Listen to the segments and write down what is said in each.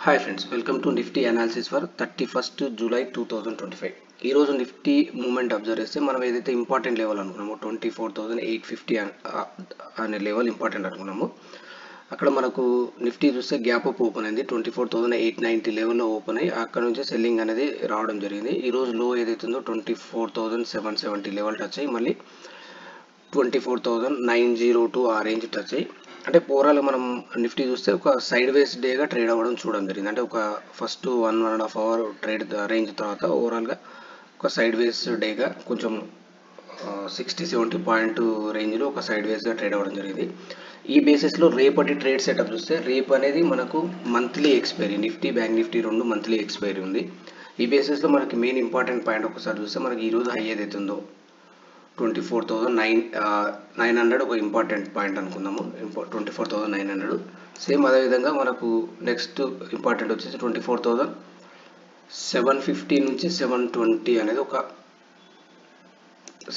Hi friends, welcome to Nifty analysis for 31st July 2025. ఈ రోజు Nifty moment observe చేస్తే మనం ఏదైతే ఇంపార్టెంట్ లెవెల్ అనుకున్నామో 24,850 అనే లెవెల్ ఇంపార్టెంట్ అనుకున్నాము. అక్కడ మనకు నిఫ్టీ చూస్తే గ్యాప్ అప్ ఓపెన్ అయింది 24,890 లెవెల్లో ఓపెన్ అయ్యి అక్కడ నుంచి సెల్లింగ్ అనేది రావడం జరిగింది. ఈ రోజు లో ఏదైతే ఉందో 24,770 లెవెల్ టచ్ అయ్యి మళ్ళీ 24,902 ఆ రేంజ్ టచ్ అయ్యి అంటే ఓవరాల్ మనం నిఫ్టీ చూస్తే ఒక సైడ్ వేస్ డేగా ట్రేడ్ అవ్వడం చూడడం జరిగింది. అంటే ఒక ఫస్ట్ 1.5 అవర్ ట్రేడ్ రేంజ్ తర్వాత ఓవరాల్గా ఒక సైడ్ వేస్ డేగా కొంచెం 60-70 పాయింట్ రేంజ్లో ఒక సైడ్ వేస్గా ట్రేడ్ అవ్వడం జరిగింది. ఈ బేసిస్లో రేపటి ట్రేడ్ సెటప్ చూస్తే రేపు అనేది మనకు monthly expiry, Nifty bank Nifty రెండు మంత్లీ ఎక్స్పైరీ ఉంది. ఈ బేసిస్లో మనకి మెయిన్ ఇంపార్టెంట్ పాయింట్ ఒకసారి చూస్తే మనకి ఈరోజు హై ఏదైతే ఉందో 24,900 ఒక ఇంపార్టెంట్ పాయింట్ అనుకుందాము. 24,900 సేమ్ అదేవిధంగా మనకు నెక్స్ట్ ఇంపార్టెంట్ వచ్చేసి 24,750 నుంచి 720 అనేది ఒక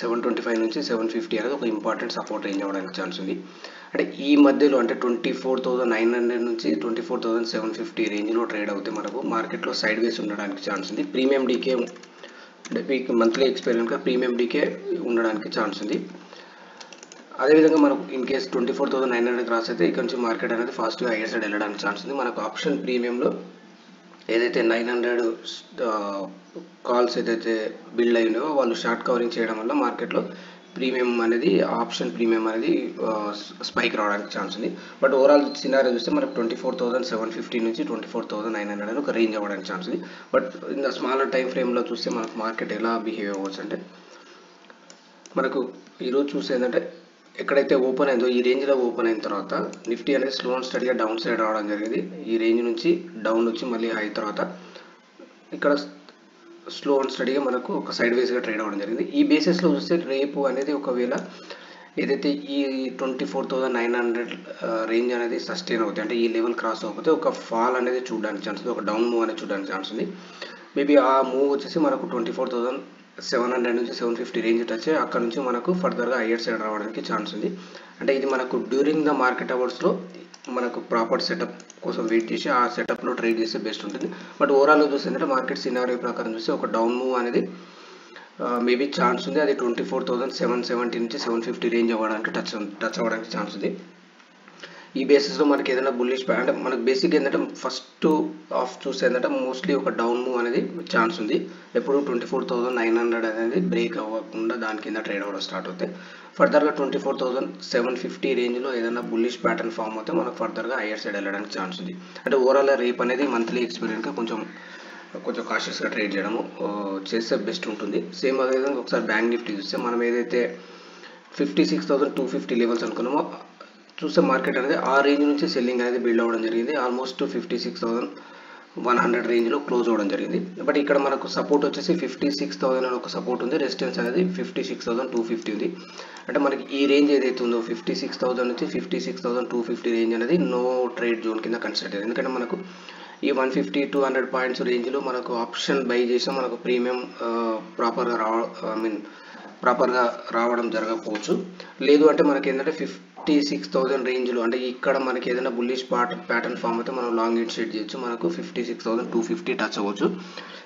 725 నుంచి 750 అనేది ఒక ఇంపార్టెంట్ సపోర్ట్ రేంజ్ అవ్వడానికి ఛాన్స్ ఉంది. అంటే ఈ మధ్యలో అంటే 24,900 నుంచి 24,750 రేంజ్లో ట్రేడ్ అవుతే మనకు మార్కెట్లో సైడ్ వేస్ ఉండడానికి ఛాన్స్ ఉంది. ప్రీమియం డీకే అంటే మీకు మంత్లీ ఎక్స్పైరీ కనుక ప్రీమియం డీకే ఉండడానికి ఛాన్స్ ఉంది. అదేవిధంగా మనకు ఇన్ కేస్ 24,900 క్రాస్ అయితే ఇక్కడ నుంచి మార్కెట్ అనేది ఫాస్ట్గా హైయర్ సైడ్ వెళ్ళడానికి ఛాన్స్ ఉంది. మనకు ఆప్షన్ ప్రీమియంలో ఏదైతే 900 కాల్స్ ఏదైతే బిల్డ్ అయినాయో వాళ్ళు షార్ట్ కవరింగ్ చేయడం వల్ల మార్కెట్లో ప్రీమియం అనేది ఆప్షన్ ప్రీమియం అనేది స్పైక్ రావడానికి ఛాన్స్ ఉంది. బట్ ఓవరాల్ సినారియో చూస్తే మనకు 24,750 నుంచి 24,900 అనేది ఒక రేంజ్ అవ్వడానికి ఛాన్స్ ఉంది. But in the smaller time ఫ్రేమ్లో చూస్తే మనకు మార్కెట్ ఎలా బిహేవ్ అవ్వచ్చు అంటే మనకు ఈరోజు చూస్తే ఏంటంటే ఎక్కడైతే ఓపెన్ అయిందో ఈ రేంజ్లో ఓపెన్ అయిన తర్వాత నిఫ్టీ అనేది స్లో అండ్ స్టడీగా డౌన్ సైడ్ రావడం జరిగింది. ఈ రేంజ్ నుంచి డౌన్ వచ్చి మళ్ళీ హై తర్వాత ఇక్కడ స్లో అండ్ స్టడీగా మనకు ఒక సైడ్ వేస్గా ట్రేడ్ అవ్వడం జరిగింది. ఈ బేసిస్లో చూస్తే రేపు అనేది ఒకవేళ ఏదైతే ఈ 24,900 రేంజ్ అనేది సస్టైన్ అవుతుంది అంటే ఈ లెవెల్ క్రాస్ అవ్వకపోతే ఒక ఫాల్ అనేది చూడడానికి ఛాన్స్ ఉంది, ఒక డౌన్ మూవ్ అనేది చూడడానికి ఛాన్స్ ఉంది. మేబీ ఆ మూవ్ వచ్చేసి మనకు 24,700 నుంచి 750 రేంజ్ టచ్ అక్కడ నుంచి మనకు ఫర్దర్గా హైయర్ సైడ్ రావడానికి ఛాన్స్ ఉంది. అంటే ఇది మనకు డ్యూరింగ్ ద మార్కెట్ అవర్స్లో మనకు ప్రాపర్ సెటప్ కోసం వెయిట్ చేసి ఆ సెటప్లో ట్రేడ్ చేస్తే బెస్ట్ ఉంటుంది. బట్ ఓవరాల్గా చూస్తే ఏంటంటే మార్కెట్ సినారియో ప్రకారం చూస్తే ఒక డౌన్ మూవ్ అనేది మేబీ ఛాన్స్ ఉంది. అది 24,770 నుంచి 750 రేంజ్ అవ్వడానికి టచ్ అవ్వడానికి ఛాన్స్ ఉంది. ఈ బేసిస్లో మనకి ఏదైనా బుల్లిష్ అంటే మనకు బేసిక్ ఏంటంటే ఫస్ట్ ఆఫ్ చూస్తే ఏంటంటే మోస్ట్లీ ఒక డౌన్ మూవ్ అనేది ఛాన్స్ ఉంది. ఎప్పుడు 24,900 అనేది బ్రేక్ అవ్వకుండా దాని కింద ట్రేడ్ అవ్వడం స్టార్ట్ అవుతాయి. ఫర్దర్గా 24,750 రేంజ్లో ఏదైనా బుల్లిష్ ప్యాటర్న్ ఫామ్ అవుతే మనకు ఫర్దర్గా హైయర్ సైడ్ వెళ్ళడానికి ఛాన్స్ ఉంది. అంటే ఓవరాల్ రేప్ అనేది మంత్లీ ఎక్స్పీరియన్స్గా కొంచెం కాషియస్గా ట్రేడ్ చేయడము చేస్తే బెస్ట్ ఉంటుంది. సేమ్ అదేవిధంగా ఒకసారి బ్యాంక్ నిఫ్టీ చూస్తే మనం ఏదైతే 56,250 లెవెల్స్ అనుకున్నామో చూస్తే మార్కెట్ అనేది ఆ రేంజ్ నుంచి సెల్లింగ్ అనేది బిల్డ్ అవ్వడం జరిగింది. ఆల్మోస్ట్ 56,100 రేంజ్లో క్లోజ్ అవ్వడం జరిగింది. బట్ ఇక్కడ మనకు సపోర్ట్ వచ్చేసి 56,000 అని ఒక సపోర్ట్ ఉంది, రెసిస్టెన్స్ అనేది 56,250 ఉంది. అంటే మనకి ఈ రేంజ్ ఏదైతే ఉందో 56,000 నుంచి 56,250 రేంజ్ అనేది నో ట్రేడ్ జోన్ కింద కన్సిడర్ అయ్యింది. ఎందుకంటే మనకు ఈ 150-200 పాయింట్స్ రేంజ్లో మనకు ఆప్షన్ బై చేసినా మనకు ప్రీమియం ప్రాపర్గా రావడం జరగకపోవచ్చు. లేదు అంటే మనకి ఏంటంటే 56,000 రేంజ్లో అంటే ఇక్కడ మనకి ఏదైనా బుల్లిష్ ప్యాటర్న్ ఫామ్ అయితే మనం లాంగ్ ఇన్ షేడ్ చేయొచ్చు. మనకు 56,250 టచ్ అవ్వచ్చు.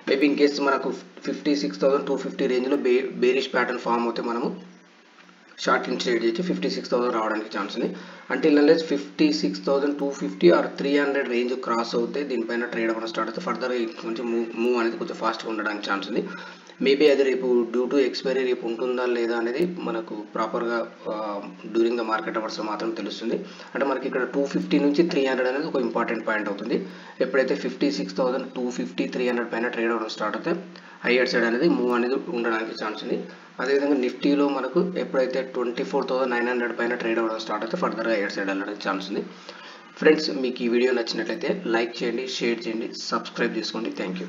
మేబీ ఇన్ కేస్ మనకు 56,250 రేంజ్లో బేరిష్ ప్యాటర్న్ ఫామ్ అయితే మనము షార్ట్ ఇన్ ట్రేడ్ చేసి 56,000 రావడానికి ఛాన్స్ ఉంది. అంటే ఇలా 56,250 ఆర్ 300 రేంజ్ క్రాస్ అవుతే దీనిపైన ట్రేడ్ అవ్వడం స్టార్ట్ అవుతుంది. ఫర్దర్ కొంచెం మూవ్ అనేది కొంచెం ఫాస్ట్గా ఉండడానికి ఛాన్స్ ఉంది. మేబీ అది రేపు డ్యూ టు ఎక్స్పైరీ రేపు ఉంటుందా లేదా అనేది మనకు ప్రాపర్గా డ్యూరింగ్ ద మార్కెట్ అవర్స్లో మాత్రం తెలుస్తుంది. అంటే మనకి ఇక్కడ 250 నుంచి 300 అనేది ఒక ఇంపార్టెంట్ పాయింట్ అవుతుంది. ఎప్పుడైతే 56,250, 300 పైన ట్రేడ్ అవ్వడం స్టార్ట్ అవుతే హైయర్ సైడ్ అనేది మూవ్ అనేది ఉండడానికి ఛాన్స్ ఉంది. అదేవిధంగా నిఫ్టీలో మనకు ఎప్పుడైతే 24,900 పైన ట్రేడ్ అవ్వడం స్టార్ట్ అయితే ఫర్దర్గా హైయర్ సైడ్ వెళ్ళడానికి ఛాన్స్ ఉంది. ఫ్రెండ్స్ మీకు ఈ వీడియో నచ్చినట్లయితే లైక్ చేయండి, షేర్ చేయండి, సబ్స్క్రైబ్ చేసుకోండి. Thank you.